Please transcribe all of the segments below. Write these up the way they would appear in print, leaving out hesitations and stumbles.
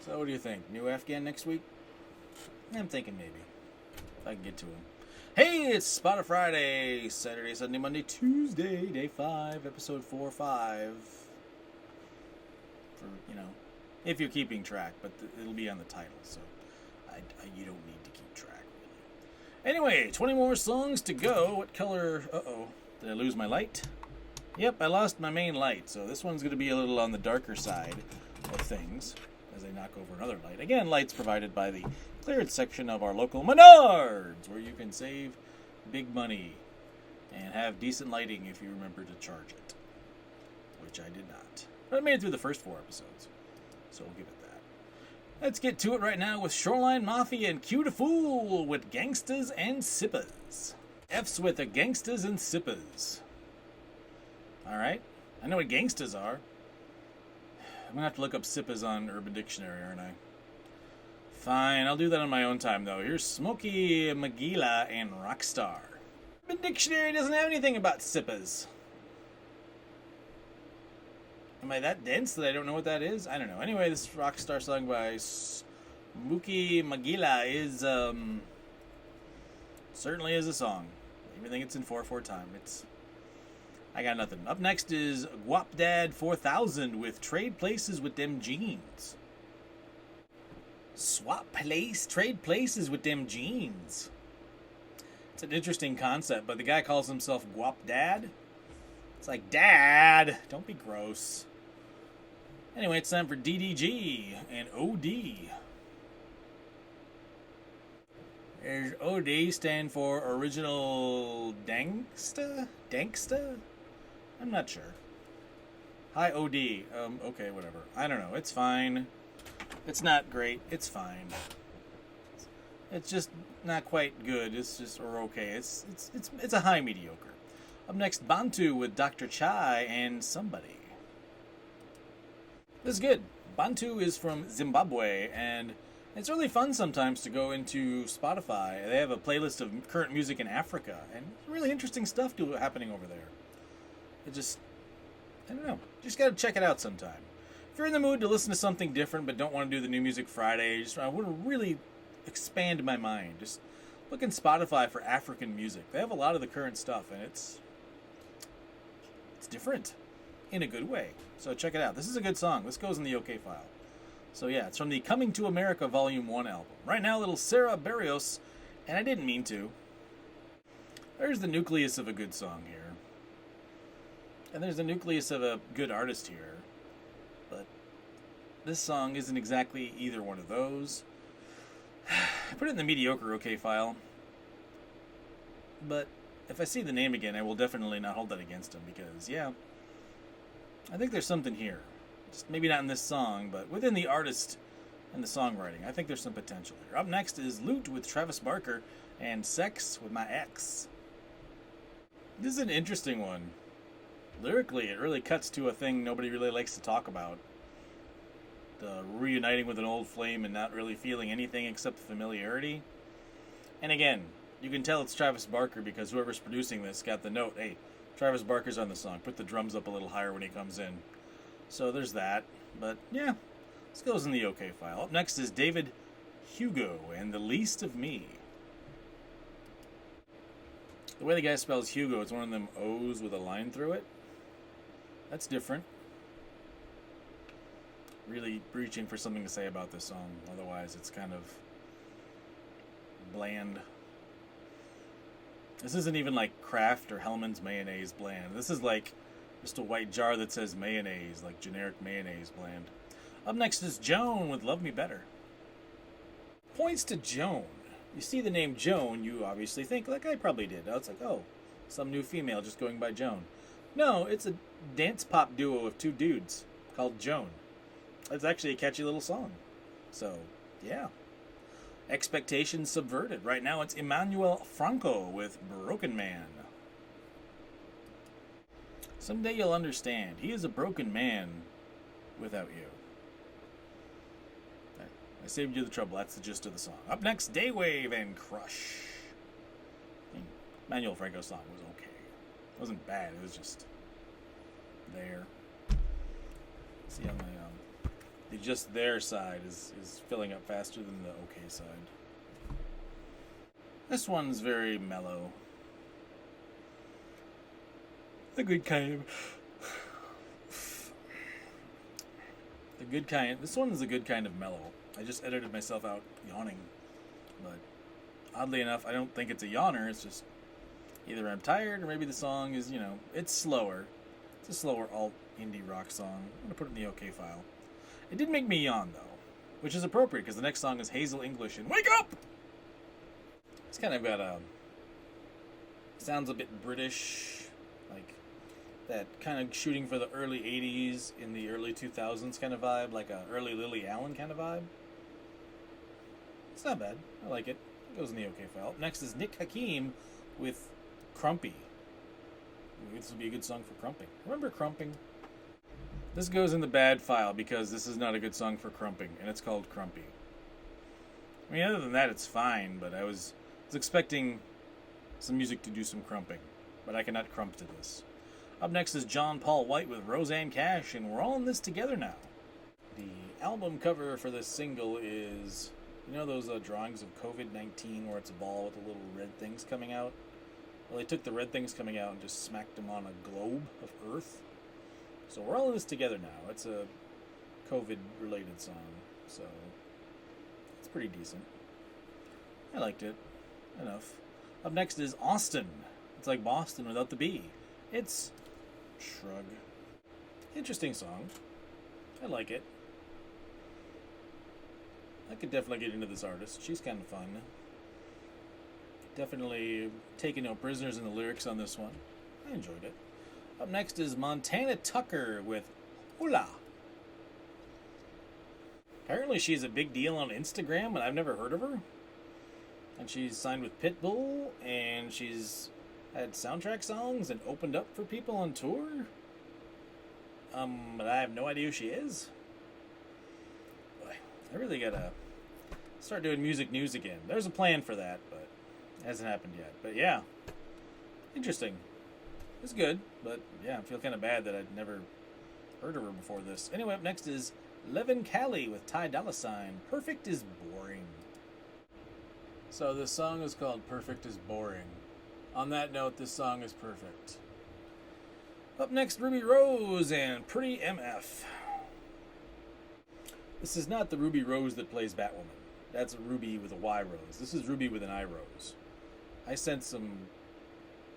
So what do you think? New Afghan next week? I'm thinking maybe. If I can get to him. Hey, it's Spotify Friday, Saturday, Sunday, Monday, Tuesday, day 5, episode 4 or 5. For, if you're keeping track, but it'll be on the title, so you don't need to keep track, really. Anyway, 20 more songs to go. What color? Uh-oh. Did I lose my light? Yep, I lost my main light, so this one's going to be a little on the darker side of things as I knock over another light. Again, lights provided by the clearance section of our local Menards, where you can save big money and have decent lighting if you remember to charge it, which I did not. But I made it through the first 4 episodes, so we'll give it that. Let's get to it right now with Shoreline Mafia and Cue to Fool with Gangstas and Sippers. F's with the Gangstas and Sippers. Alright, I know what gangstas are. I'm gonna have to look up Sippers on Urban Dictionary, aren't I? Fine, I'll do that on my own time, though. Here's Smookoy MarGielaa and Rockstar. Urban Dictionary doesn't have anything about Sippers. Am I that dense that I don't know what that is? I don't know. Anyway, this Rockstar song by Smookoy MarGielaa is, certainly is a song. I even think it's in 4/4 time. I got nothing. Up next is Guapdad 4000 with Trade Places with Them Jeans. Trade places with them jeans. It's an interesting concept, but the guy calls himself Guapdad. It's like, Dad, don't be gross. Anyway, it's time for DDG and OD. There's OD stand for Original Danksta? Danksta? I'm not sure. Hi, OD. Okay, whatever. I don't know. It's fine. It's not great. It's fine. It's just not quite good. It's just, or okay. It's a high mediocre. Up next, Bantu with Dr. Chai and Somebody. This is good. Bantu is from Zimbabwe, and it's really fun sometimes to go into Spotify. They have a playlist of current music in Africa, and really interesting stuff happening over there. I don't know. Just gotta check it out sometime. If you're in the mood to listen to something different but don't want to do the New Music Friday, I want to really expand my mind. Just look in Spotify for African music. They have a lot of the current stuff, and it's different in a good way. So check it out. This is a good song. This goes in the OK file. So yeah, it's from the Coming to America Volume 1 album. Right now, little Sarah Barrios, and I didn't mean to. There's the nucleus of a good song here. And there's the nucleus of a good artist here. But this song isn't exactly either one of those. I put it in the mediocre OK file. But if I see the name again, I will definitely not hold that against him because, yeah, I think there's something here. Just maybe not in this song, but within the artist and the songwriting. I think there's some potential here. Up next is Loote with Travis Barker and Sex with My Ex. This is an interesting one. Lyrically, it really cuts to a thing nobody really likes to talk about. The reuniting with an old flame and not really feeling anything except familiarity. And again, you can tell it's Travis Barker because whoever's producing this got the note, hey, Travis Barker's on the song. Put the drums up a little higher when he comes in. So there's that. But yeah, this goes in the OK file. Up next is David Hugo and The Least of Me. The way the guy spells Hugo, it's one of them O's with a line through it. That's different. Really reaching for something to say about this song. Otherwise, it's kind of bland. This isn't even like Kraft or Hellman's mayonnaise bland. This is like just a white jar that says mayonnaise, like generic mayonnaise bland. Up next is Joan with Love Me Better. Points to Joan. You see the name Joan, you obviously think, like I probably did. It's like, oh, some new female just going by Joan. No, it's a dance pop duo of 2 dudes called Joan. It's actually a catchy little song. So, yeah. Expectations Subverted. Right now it's Emmanuel Franco with Broken Man. Someday you'll understand. He is a broken man without you. I saved you the trouble. That's the gist of the song. Up next, Daywave and Crush. Emmanuel Franco's song was okay. It wasn't bad. It was just there. See on my just their side is filling up faster than the OK side. This one's very mellow. The good kind. This one is a good kind of mellow. I just edited myself out yawning. But oddly enough, I don't think it's a yawner. It's just either I'm tired or maybe the song is, it's slower. It's a slower alt indie rock song. I'm going to put it in the OK file. It did make me yawn, though, which is appropriate because the next song is Hazel English and Wake Up! It's kind of got sounds a bit British, like that kind of shooting for the early 80s in the early 2000s kind of vibe, like a early Lily Allen kind of vibe. It's not bad. I like it. It goes in the OK file. Next is Nick Hakim with Crumpy. This would be a good song for crumping. Remember crumping? This goes in the bad file because this is not a good song for crumping, and it's called Crumpy. I mean, other than that, it's fine, but I was expecting some music to do some crumping, but I cannot crump to this. Up next is Paul White with Rosanne Cash, and we're all in this together now. The album cover for this single is, those drawings of COVID-19 where it's a ball with the little red things coming out? Well, they took the red things coming out and just smacked them on a globe of Earth. So we're all in this together now. It's a COVID-related song, so it's pretty decent. I liked it. Enough. Up next is Austin. It's like Boston without the B. It's Shrug. Interesting song. I like it. I could definitely get into this artist. She's kind of fun. Definitely taking no prisoners in the lyrics on this one. I enjoyed it. Up next is Montana Tucker with Hola. Apparently she's a big deal on Instagram, and I've never heard of her. And she's signed with Pitbull, and she's had soundtrack songs and opened up for people on tour. But I have no idea who she is. Boy, I really gotta start doing music news again. There's a plan for that, but it hasn't happened yet. But yeah, interesting. It's good, but yeah, I feel kind of bad that I'd never heard of her before this. Anyway, up next is Leven Kali with Ty Dolla $ign. Perfect is boring. So this song is called Perfect is Boring. On that note, this song is perfect. Up next, Rubi Rose and Pretty MF. This is not the Rubi Rose that plays Batwoman. That's Ruby with a Y Rose. This is Ruby with an I Rose. I sense some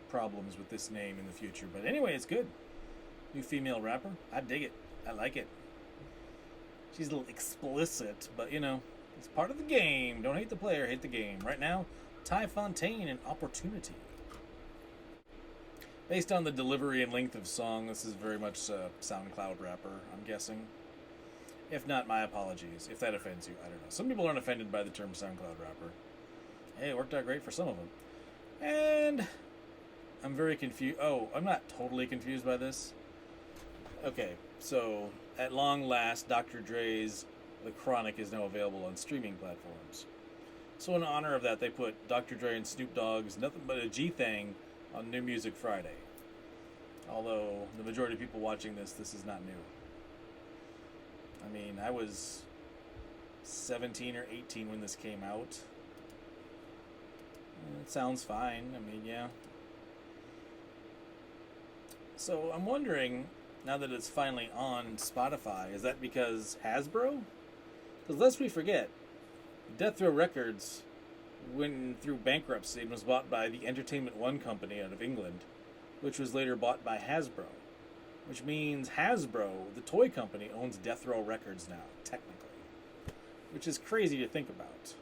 problems with this name in the future, but anyway, it's good. New female rapper. I dig it. I like it. She's a little explicit, but it's part of the game. Don't hate the player, hate the game. Right now, TyFontaine and Opportunity. Based on the delivery and length of song, this is very much a SoundCloud rapper, I'm guessing. If not, my apologies. If that offends you, I don't know. Some people aren't offended by the term SoundCloud rapper. Hey, it worked out great for some of them. And I'm very confused. Oh, I'm not totally confused by this. Okay, so at long last, Dr. Dre's The Chronic is now available on streaming platforms. So in honor of that, they put Dr. Dre and Snoop Dogg's Nothing But a G Thing on New Music Friday. Although the majority of people watching this is not new. I mean, I was 17 or 18 when this came out. It sounds fine. I mean, yeah. So I'm wondering, now that it's finally on Spotify, is that because Hasbro? Because lest we forget, Death Row Records went through bankruptcy and was bought by the Entertainment One company out of England, which was later bought by Hasbro. Which means Hasbro, the toy company, owns Death Row Records now, technically. Which is crazy to think about.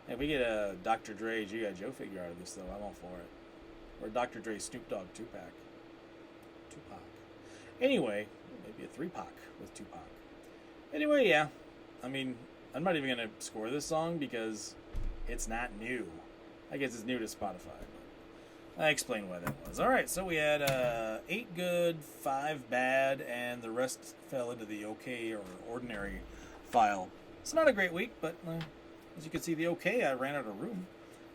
If we get a Dr. Dre G.I. Joe figure out of this, though, I'm all for it. Or Dr. Dre Snoop Dogg 2-pack. Tupac. Anyway, maybe a 3-pack with Tupac. Anyway, yeah. I mean, I'm not even going to score this song because it's not new. I guess it's new to Spotify. But I explained why that was. Alright, so we had 8 good, 5 bad, and the rest fell into the okay or ordinary file. It's not a great week, but as you can see, the okay, I ran out of room.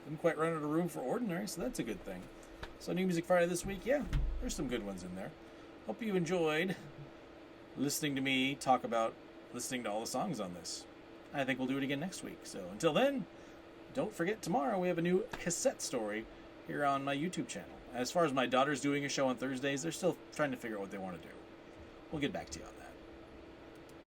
Didn't quite run out of room for ordinary, so that's a good thing. So New Music Friday this week, yeah, there's some good ones in there. Hope you enjoyed listening to me talk about listening to all the songs on this. I think we'll do it again next week. So until then, don't forget tomorrow we have a new Cassette Story here on my YouTube channel. As far as my daughter's doing a show on Thursdays, they're still trying to figure out what they want to do. We'll get back to you on that.